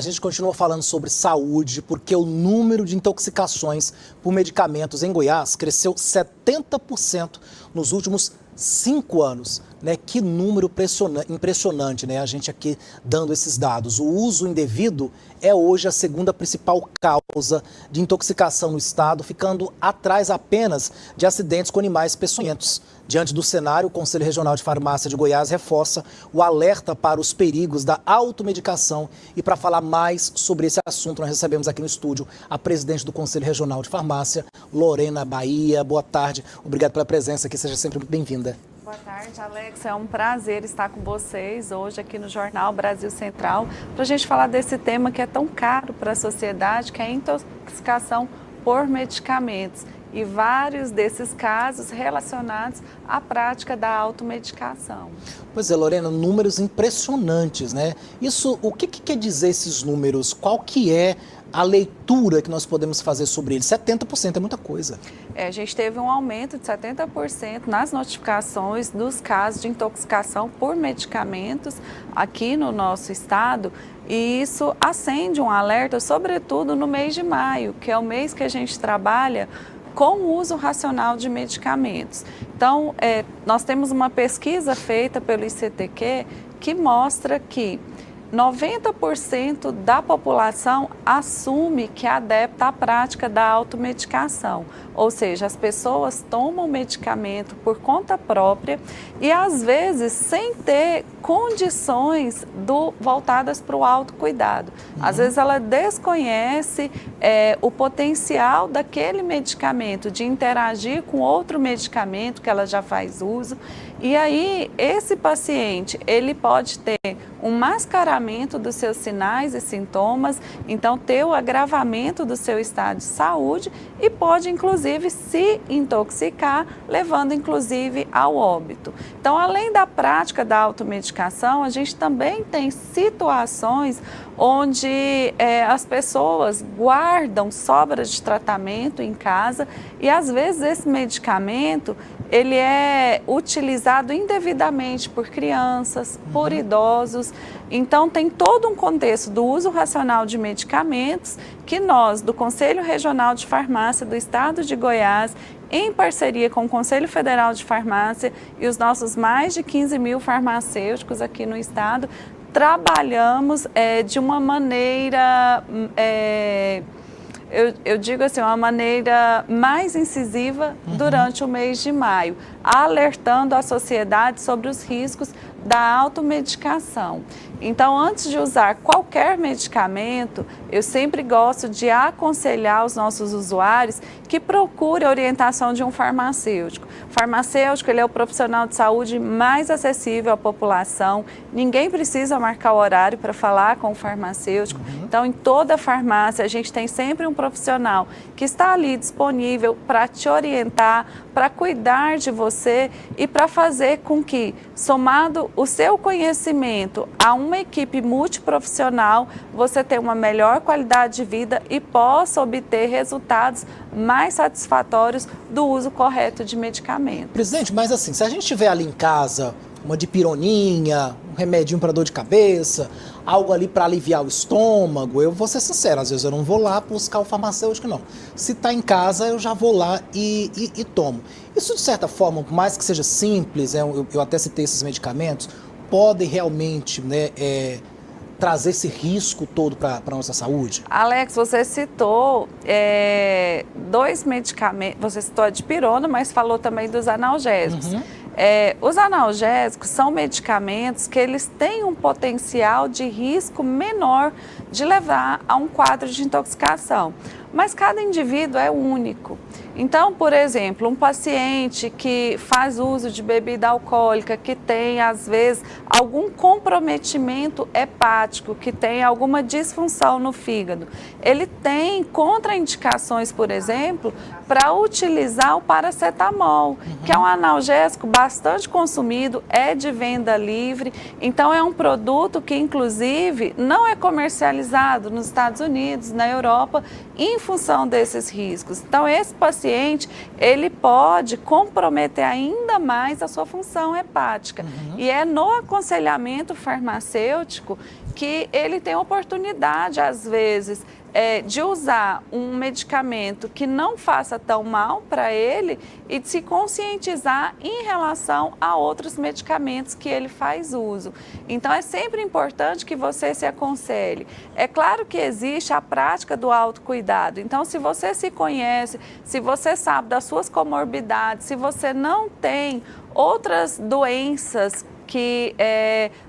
A gente continua falando sobre saúde porque o número de intoxicações por medicamentos em Goiás cresceu 70% nos últimos 5 anos. Né? Que número impressionante, né? A gente aqui dando esses dados. O uso indevido é hoje a segunda principal causa de intoxicação no estado, ficando atrás apenas de acidentes com animais peçonhentos. Diante do cenário, o Conselho Regional de Farmácia de Goiás reforça o alerta para os perigos da automedicação. E para falar mais sobre esse assunto, nós recebemos aqui no estúdio a presidente do Conselho Regional de Farmácia, Lorena Bahia. Boa tarde, obrigado pela presença aqui, seja sempre muito bem-vinda. Boa tarde, Alex. É um prazer estar com vocês hoje aqui no Jornal Brasil Central para a gente falar desse tema que é tão caro para a sociedade, que é a intoxicação por medicamentos. E vários desses casos relacionados à prática da automedicação. Pois é, Lorena, números impressionantes, né? Isso, o que quer dizer esses números? Qual que é a leitura que nós podemos fazer sobre eles? 70% é muita coisa. A gente teve um aumento de 70% nas notificações dos casos de intoxicação por medicamentos aqui no nosso estado. E isso acende um alerta, sobretudo no mês de maio, que é o mês que a gente trabalha com o uso racional de medicamentos. Então, nós temos uma pesquisa feita pelo ICTQ que mostra que 90% da população assume que adepta à prática da automedicação, ou seja, as pessoas tomam medicamento por conta própria e às vezes sem ter condições voltadas para o autocuidado. Às vezes ela desconhece o potencial daquele medicamento de interagir com outro medicamento que ela já faz uso. E aí, esse paciente, ele pode ter um mascaramento dos seus sinais e sintomas, então ter o agravamento do seu estado de saúde e pode, inclusive, se intoxicar, levando, inclusive, ao óbito. Então, além da prática da automedicação, a gente também tem situações onde as pessoas guardam sobras de tratamento em casa e, às vezes, esse medicamento ele é utilizado indevidamente por crianças, por idosos. Então, tem todo um contexto do uso racional de medicamentos que nós, do Conselho Regional de Farmácia do Estado de Goiás, em parceria com o Conselho Federal de Farmácia e os nossos mais de 15 mil farmacêuticos aqui no estado, trabalhamos de uma maneira... Eu digo assim, uma maneira mais incisiva durante o mês de maio, alertando a sociedade sobre os riscos da automedicação. Então, antes de usar qualquer medicamento, eu sempre gosto de aconselhar os nossos usuários que procure a orientação de um farmacêutico. O farmacêutico, ele é o profissional de saúde mais acessível à população. Ninguém precisa marcar o horário para falar com o farmacêutico. Então, em toda farmácia, a gente tem sempre um profissional que está ali disponível para te orientar, para cuidar de você e para fazer com que, somado o seu conhecimento a uma equipe multiprofissional, você tenha uma melhor qualidade de vida e possa obter resultados mais satisfatórios do uso correto de medicamentos. Presidente, mas assim, se a gente tiver ali em casa uma dipironinha, um remedinho para dor de cabeça, algo ali para aliviar o estômago, eu vou ser sincero, às vezes eu não vou lá buscar o farmacêutico, não. Se está em casa, eu já vou lá e tomo. Isso, de certa forma, por mais que seja simples, eu até citei esses medicamentos, podem realmente, né, trazer esse risco todo para a nossa saúde? Alex, você citou 2 medicamentos, você citou a dipirona, mas falou também dos analgésicos. Os analgésicos são medicamentos que eles têm um potencial de risco menor de levar a um quadro de intoxicação, mas cada indivíduo é único. Então, por exemplo, um paciente que faz uso de bebida alcoólica, que tem, às vezes, algum comprometimento hepático, que tem alguma disfunção no fígado, ele tem contraindicações, por exemplo, para utilizar o paracetamol, que é um analgésico bastante consumido, é de venda livre, então é um produto que, inclusive, não é comercializado nos Estados Unidos, na Europa, em função desses riscos. Então, esse paciente, ele pode comprometer ainda mais a sua função hepática. E é no aconselhamento farmacêutico que ele tem oportunidade, às vezes, de usar um medicamento que não faça tão mal para ele e de se conscientizar em relação a outros medicamentos que ele faz uso. Então, é sempre importante que você se aconselhe. É claro que existe a prática do autocuidado. Então, se você se conhece, se você sabe das suas comorbidades, se você não tem outras doenças que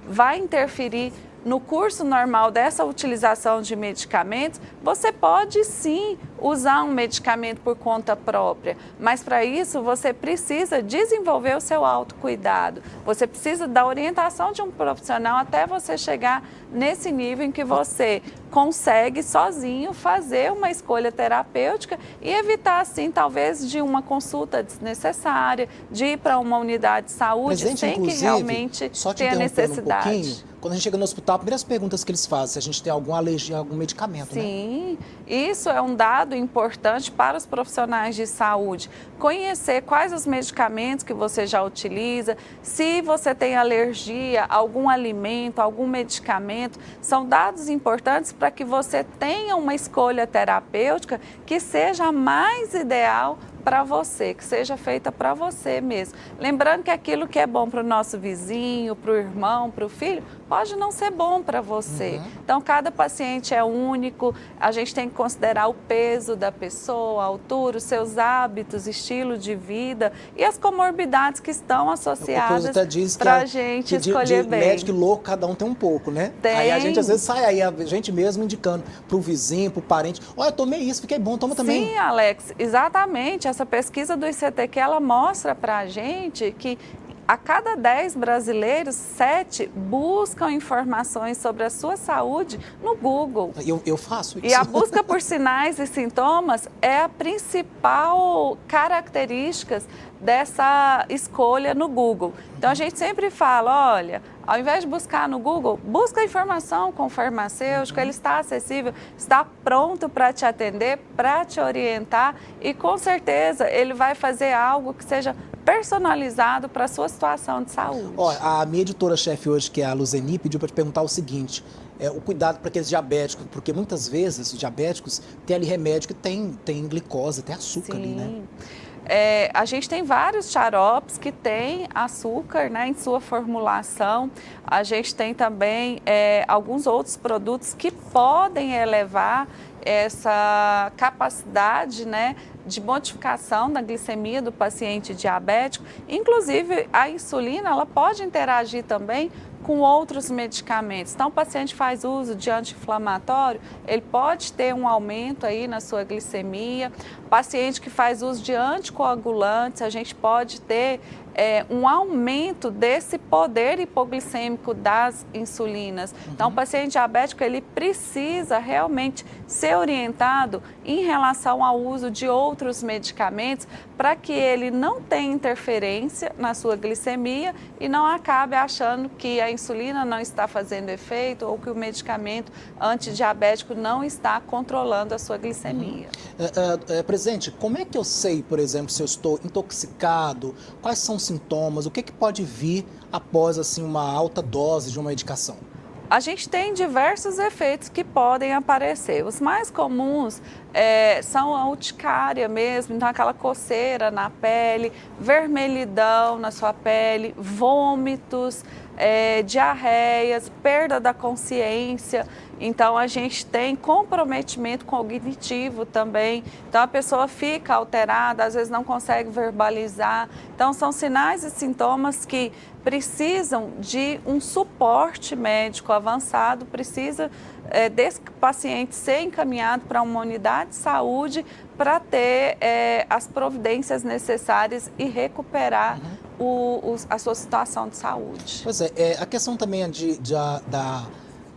vai interferir no curso normal dessa utilização de medicamentos, você pode sim usar um medicamento por conta própria, mas para isso você precisa desenvolver o seu autocuidado, você precisa da orientação de um profissional até você chegar nesse nível em que você consegue sozinho fazer uma escolha terapêutica e evitar assim talvez de uma consulta desnecessária, de ir para uma unidade de saúde sem que realmente tenha necessidade. Quando a gente chega no hospital, as primeiras perguntas que eles fazem, se a gente tem alguma alergia a algum medicamento, né? Sim, isso é um dado importante para os profissionais de saúde. Conhecer quais os medicamentos que você já utiliza, se você tem alergia a algum alimento, algum medicamento, são dados importantes para que você tenha uma escolha terapêutica que seja a mais ideal para você, que seja feita para você mesmo. Lembrando que aquilo que é bom para o nosso vizinho, para o irmão, para o filho, pode não ser bom para você. Então, cada paciente é único, a gente tem que considerar o peso da pessoa, a altura, os seus hábitos, estilo de vida e as comorbidades que estão associadas para a gente escolher bem. Médico louco, cada um tem um pouco, né? Tem. Aí a gente às vezes sai aí, a gente mesmo indicando para o vizinho, para o parente, olha, eu tomei isso, fiquei bom, toma também. Sim, Alex, exatamente. Essa pesquisa do ICTQ, ela mostra para a gente que a cada 10 brasileiros, 7 buscam informações sobre a sua saúde no Google. Eu faço isso. E a busca por sinais e sintomas é a principal característica dessa escolha no Google. Então, a gente sempre fala, olha, ao invés de buscar no Google, busca informação com o farmacêutico, ele está acessível, está pronto para te atender, para te orientar e, com certeza, ele vai fazer algo que seja personalizado para a sua situação de saúde. Ó, a minha editora-chefe hoje, que é a Luzeni, pediu para te perguntar o seguinte, o cuidado para aqueles diabéticos, porque muitas vezes os diabéticos têm ali remédio que tem glicose, tem açúcar ali, né? A gente tem vários xaropes que têm açúcar, né, em sua formulação. A gente tem também alguns outros produtos que podem elevar essa capacidade, né, de modificação da glicemia do paciente diabético. Inclusive, a insulina ela pode interagir também com outros medicamentos. Então, o paciente faz uso de anti-inflamatório, ele pode ter um aumento aí na sua glicemia. O paciente que faz uso de anticoagulantes, a gente pode ter um aumento desse poder hipoglicêmico das insulinas. Então, o paciente diabético, ele precisa realmente ser orientado em relação ao uso de outros medicamentos para que ele não tenha interferência na sua glicemia e não acabe achando que a insulina não está fazendo efeito ou que o medicamento antidiabético não está controlando a sua glicemia. Presidente, como é que eu sei, por exemplo, se eu estou intoxicado? Quais são os sintomas? O que pode vir após assim, uma alta dose de uma medicação? A gente tem diversos efeitos que podem aparecer. Os mais comuns são a urticária mesmo, então aquela coceira na pele, vermelhidão na sua pele, vômitos, diarreias, perda da consciência. Então, a gente tem comprometimento cognitivo também. Então, a pessoa fica alterada, às vezes não consegue verbalizar. Então, são sinais e sintomas que precisam de um suporte médico avançado, precisa desse paciente ser encaminhado para uma unidade de saúde para ter as providências necessárias e recuperar a sua situação de saúde. Pois a questão também da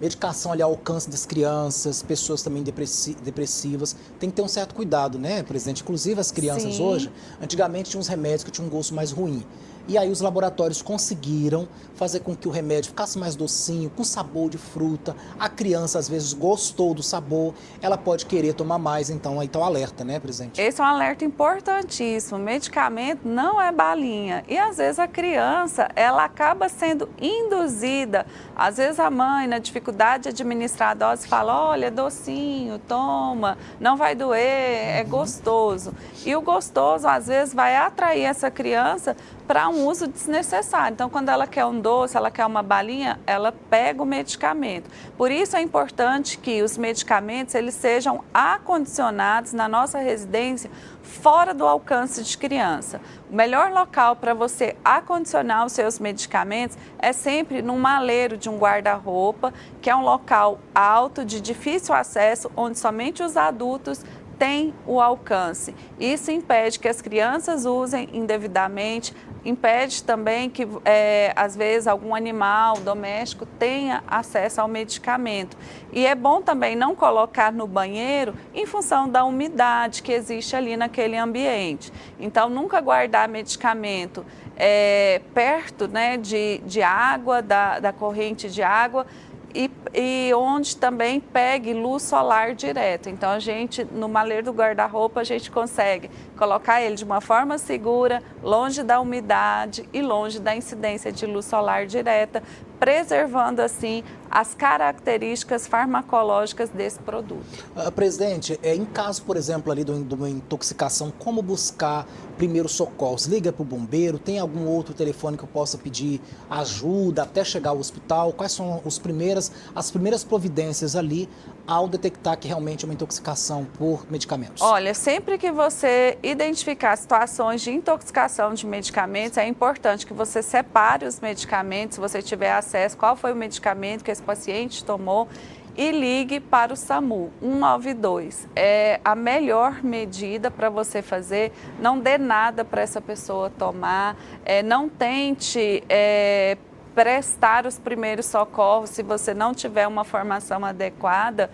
medicação ali ao alcance das crianças, pessoas também depressivas, tem que ter um certo cuidado, né, presidente? Inclusive as crianças hoje, antigamente tinham uns remédios que tinham um gosto mais ruim. E aí os laboratórios conseguiram fazer com que o remédio ficasse mais docinho, com sabor de fruta. A criança, às vezes, gostou do sabor, ela pode querer tomar mais, então aí tá o alerta, né, presidente? Esse é um alerta importantíssimo. Medicamento não é balinha. E às vezes a criança, ela acaba sendo induzida. Às vezes a mãe, na dificuldade de administrar a dose, fala, olha, docinho, toma, não vai doer, é gostoso. E o gostoso, às vezes, vai atrair essa criança para um uso desnecessário. Então, quando ela quer um doce, ela quer uma balinha, ela pega o medicamento. Por isso é importante que os medicamentos eles sejam acondicionados na nossa residência fora do alcance de criança. O melhor local para você acondicionar os seus medicamentos é sempre num maleiro de um guarda-roupa, que é um local alto, de difícil acesso, onde somente os adultos têm o alcance. Isso impede que as crianças usem indevidamente, impede também que, às vezes, algum animal doméstico tenha acesso ao medicamento. E é bom também não colocar no banheiro em função da umidade que existe ali naquele ambiente. Então, nunca guardar medicamento perto, né, de água, da corrente de água, e onde também pegue luz solar direto. Então, a gente, no maleiro do guarda-roupa, a gente consegue colocar ele de uma forma segura, longe da umidade e longe da incidência de luz solar direta, preservando, assim, as características farmacológicas desse produto. Presidente, em caso, por exemplo, ali de uma intoxicação, como buscar primeiros socorros? Liga para o bombeiro? Tem algum outro telefone que eu possa pedir ajuda até chegar ao hospital? Quais são as primeiras providências ali ao detectar que realmente é uma intoxicação por medicamentos? Olha, sempre que você identificar situações de intoxicação de medicamentos, é importante que você separe os medicamentos, se você tiver acesso, qual foi o medicamento que esse paciente tomou, e ligue para o SAMU 192. É a melhor medida para você fazer. Não dê nada para essa pessoa tomar, não tente prestar os primeiros socorros se você não tiver uma formação adequada,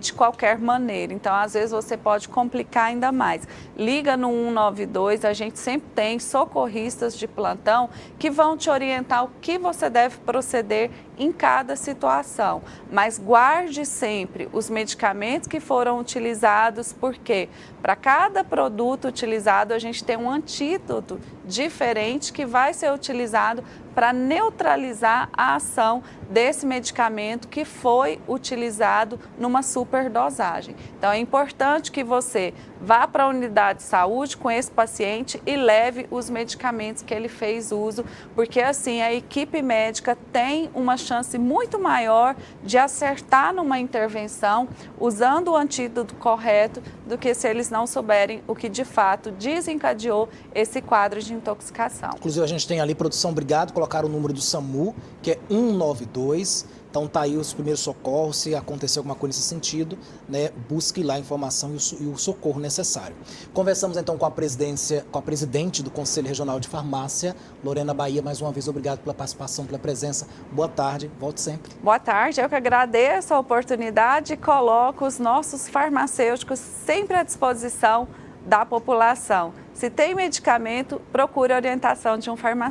de qualquer maneira. Então, às vezes, você pode complicar ainda mais. Liga no 192, a gente sempre tem socorristas de plantão que vão te orientar o que você deve proceder em cada situação. Mas guarde sempre os medicamentos que foram utilizados, porque para cada produto utilizado, a gente tem um antídoto diferente que vai ser utilizado para neutralizar a ação desse medicamento que foi utilizado numa superdosagem. Então, é importante que você vá para a unidade de saúde com esse paciente e leve os medicamentos que ele fez uso, porque assim a equipe médica tem uma chance muito maior de acertar numa intervenção usando o antídoto correto do que se eles não souberem o que de fato desencadeou esse quadro de intoxicação. Inclusive, a gente tem ali, produção, obrigado, colocar o número do SAMU, que é 192. Então tá aí os primeiros socorros, se acontecer alguma coisa nesse sentido, né, busque lá a informação e o socorro necessário. Conversamos então com a presidente do Conselho Regional de Farmácia, Lorena Bahia. Mais uma vez, obrigado pela participação, pela presença. Boa tarde, volte sempre. Boa tarde, eu que agradeço a oportunidade e coloco os nossos farmacêuticos sempre à disposição da população. Se tem medicamento, procure a orientação de um farmacêutico.